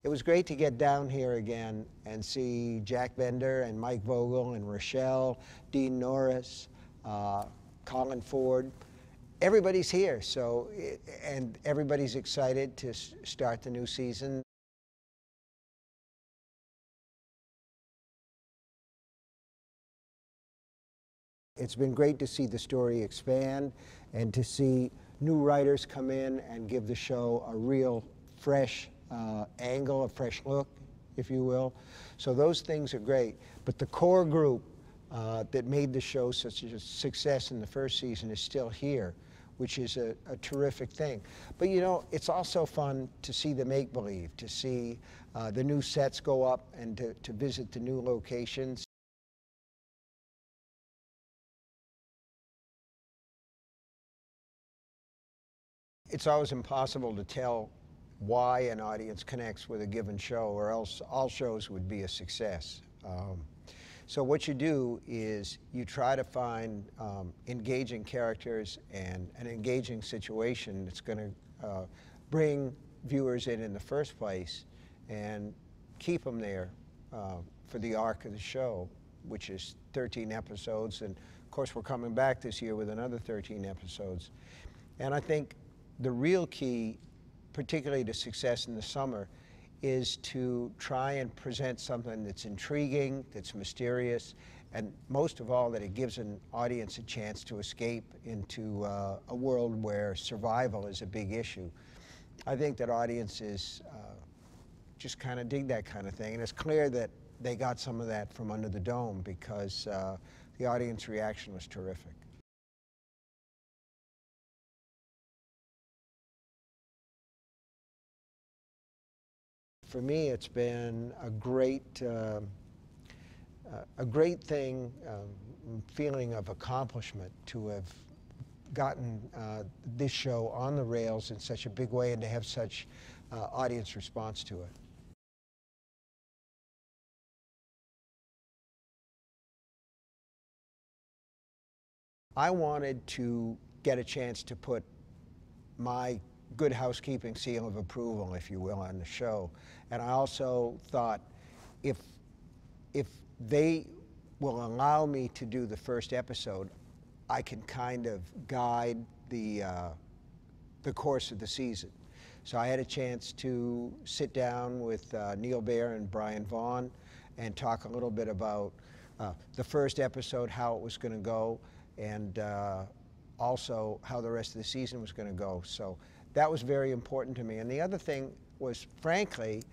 It was great to get down here again and see Jack Bender and Mike Vogel and Rochelle, Dean Norris, Colin Ford. Everybody's here, and everybody's excited to start the new season. It's been great to see the story expand and to see new writers come in and give the show a real fresh angle, a fresh look, if you will. So those things are great. But the core group that made the show such a success in the first season is still here, which is a terrific thing. But you know, it's also fun to see the make-believe, to see the new sets go up and to visit the new locations. It's always impossible to tell why an audience connects with a given show, or else all shows would be a success. So what you do is you try to find engaging characters and an engaging situation that's going to bring viewers in the first place and keep them there for the arc of the show, which is 13 episodes. And of course, we're coming back this year with another 13 episodes. And I think the real key, particularly to success in the summer, is to try and present something that's intriguing, that's mysterious, and most of all, that it gives an audience a chance to escape into a world where survival is a big issue. I think that audiences just kind of dig that kind of thing, and it's clear that they got some of that from Under the Dome, because the audience reaction was terrific. For me, it's been a great thing, feeling of accomplishment to have gotten this show on the rails in such a big way and to have such audience response to it. I wanted to get a chance to put my good housekeeping seal of approval, if you will, on the show. And I also thought, if they will allow me to do the first episode, I can kind of guide the course of the season. So I had a chance to sit down with Neil Baer and Brian Vaughn and talk a little bit about the first episode, how it was going to go, and also how the rest of the season was going to go. So that was very important to me. And the other thing was, frankly,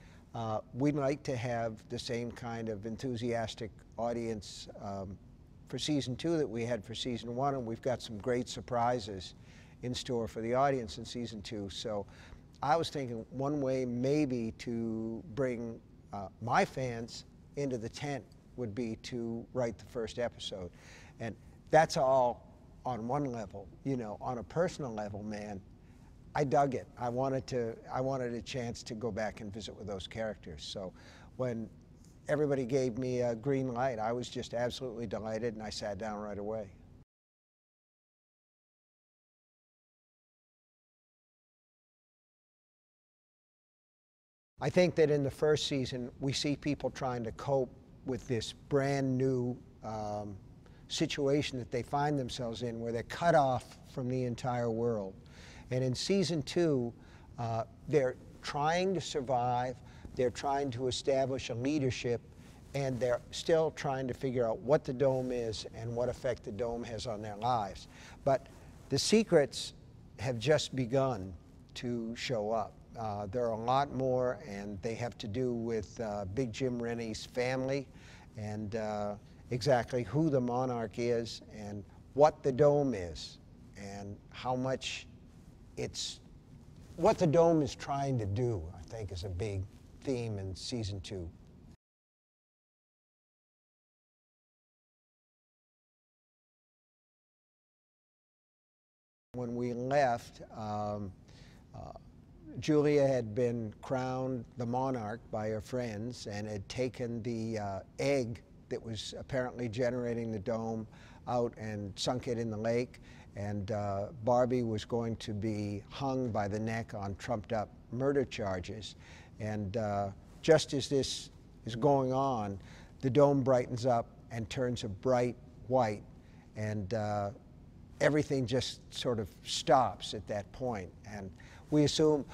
we'd like to have the same kind of enthusiastic audience for season 2 that we had for season 1, and we've got some great surprises in store for the audience in season 2. So I was thinking one way maybe to bring my fans into the tent would be to write the first episode. And that's all on one level. You know, on a personal level, man, I dug it. I wanted a chance to go back and visit with those characters. So when everybody gave me a green light, I was just absolutely delighted, and I sat down right away. I think that in the first season, we see people trying to cope with this brand new situation that they find themselves in, where they're cut off from the entire world. And in season 2, they're trying to survive, they're trying to establish a leadership, and they're still trying to figure out what the Dome is and what effect the Dome has on their lives. But the secrets have just begun to show up. There are a lot more, and they have to do with Big Jim Rennie's family, and exactly who the monarch is, and what the Dome is, and how much what the Dome is trying to do, I think, is a big theme in season 2. When we left, Julia had been crowned the monarch by her friends and had taken the egg that was apparently generating the Dome out and sunk it in the lake. And Barbie was going to be hung by the neck on trumped up murder charges. And just as this is going on, the dome brightens up and turns a bright white, and everything just sort of stops at that point. And we assume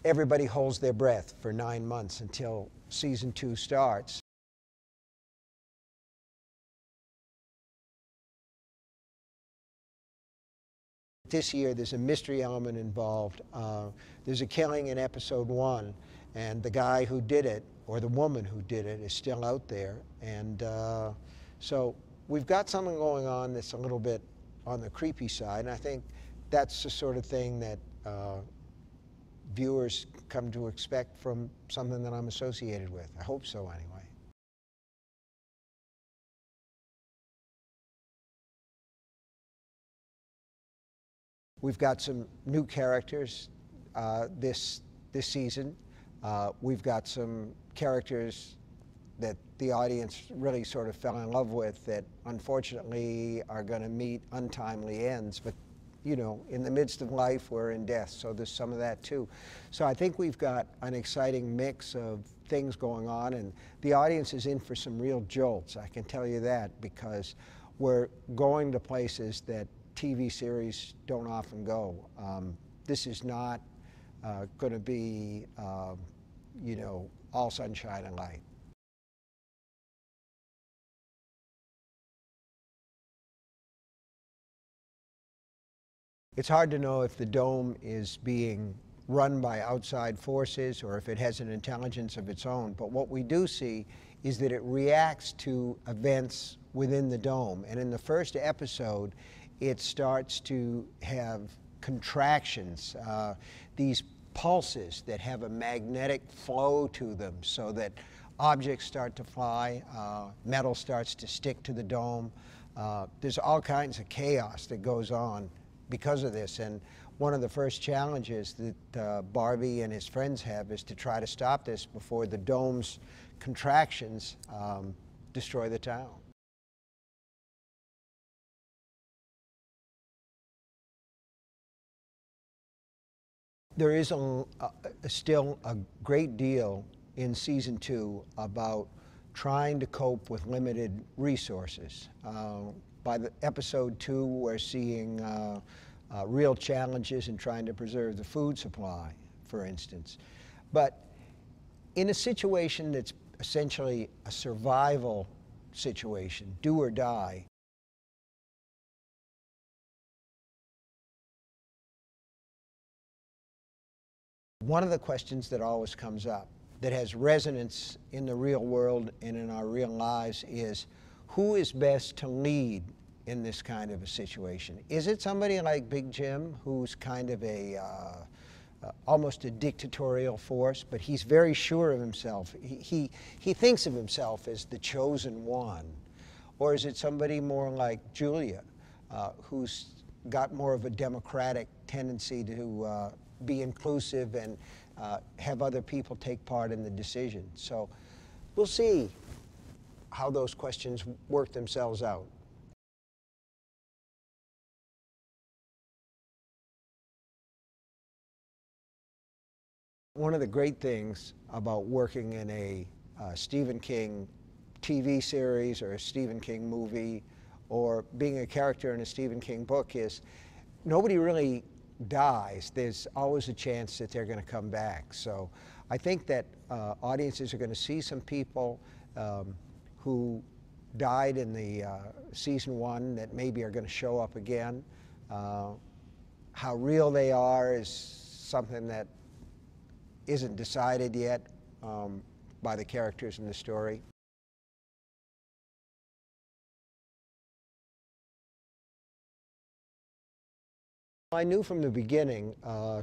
everybody holds their breath for 9 months until season 2 starts. This year, there's a mystery element involved. There's a killing in episode 1, and the guy who did it, or the woman who did it, is still out there. And so we've got something going on that's a little bit on the creepy side, and I think that's the sort of thing that viewers come to expect from something that I'm associated with. I hope so, anyway. We've got some new characters this season. We've got some characters that the audience really sort of fell in love with that unfortunately are going to meet untimely ends. But, you know, in the midst of life, we're in death, so there's some of that too. So I think we've got an exciting mix of things going on, and the audience is in for some real jolts, I can tell you that, because we're going to places that TV series don't often go. This is not going to be, you know, all sunshine and light. It's hard to know if the dome is being run by outside forces or if it has an intelligence of its own, but what we do see is that it reacts to events within the dome. And in the first episode, it starts to have contractions, these pulses that have a magnetic flow to them so that objects start to fly, metal starts to stick to the dome. There's all kinds of chaos that goes on because of this, and one of the first challenges that Barbie and his friends have is to try to stop this before the dome's contractions destroy the town. There is still a great deal in season 2 about trying to cope with limited resources. By the episode 2, we're seeing real challenges in trying to preserve the food supply, for instance. But in a situation that's essentially a survival situation, do or die, one of the questions that always comes up that has resonance in the real world and in our real lives is, who is best to lead in this kind of a situation? Is it somebody like Big Jim, who's kind of almost a dictatorial force, but he's very sure of himself? He thinks of himself as the chosen one. Or is it somebody more like Julia, who's got more of a democratic tendency to be inclusive and have other people take part in the decision? So we'll see how those questions work themselves out. One of the great things about working in a Stephen King TV series or a Stephen King movie or being a character in a Stephen King book is nobody really dies. There's always a chance that they're going to come back. So I think that audiences are going to see some people who died in the season 1 that maybe are going to show up again. How real they are is something that isn't decided yet by the characters in the story. I knew from the beginning,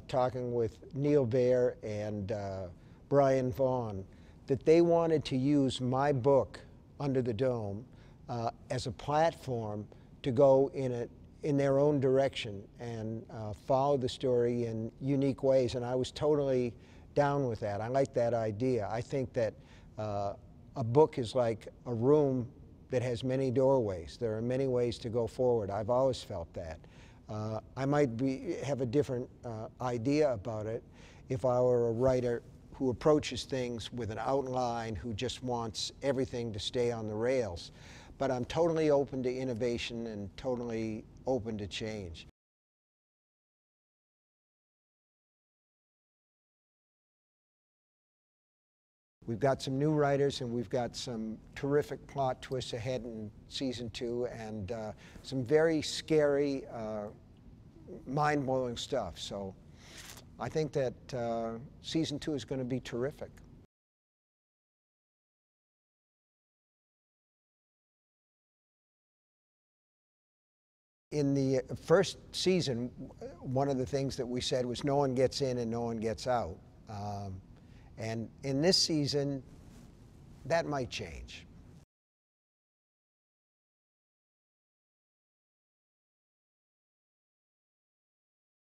talking with Neil Baer and Brian Vaughan, that they wanted to use my book, Under the Dome, as a platform to go in their own direction and follow the story in unique ways, and I was totally down with that. I like that idea. I think that a book is like a room that has many doorways. There are many ways to go forward. I've always felt that. I might have a different idea about it if I were a writer who approaches things with an outline, who just wants everything to stay on the rails. But I'm totally open to innovation and totally open to change. We've got some new writers, and we've got some terrific plot twists ahead in season 2, and some very scary, mind-blowing stuff. So I think that season 2 is going to be terrific. In the first season, one of the things that we said was no one gets in and no one gets out. And in this season, that might change.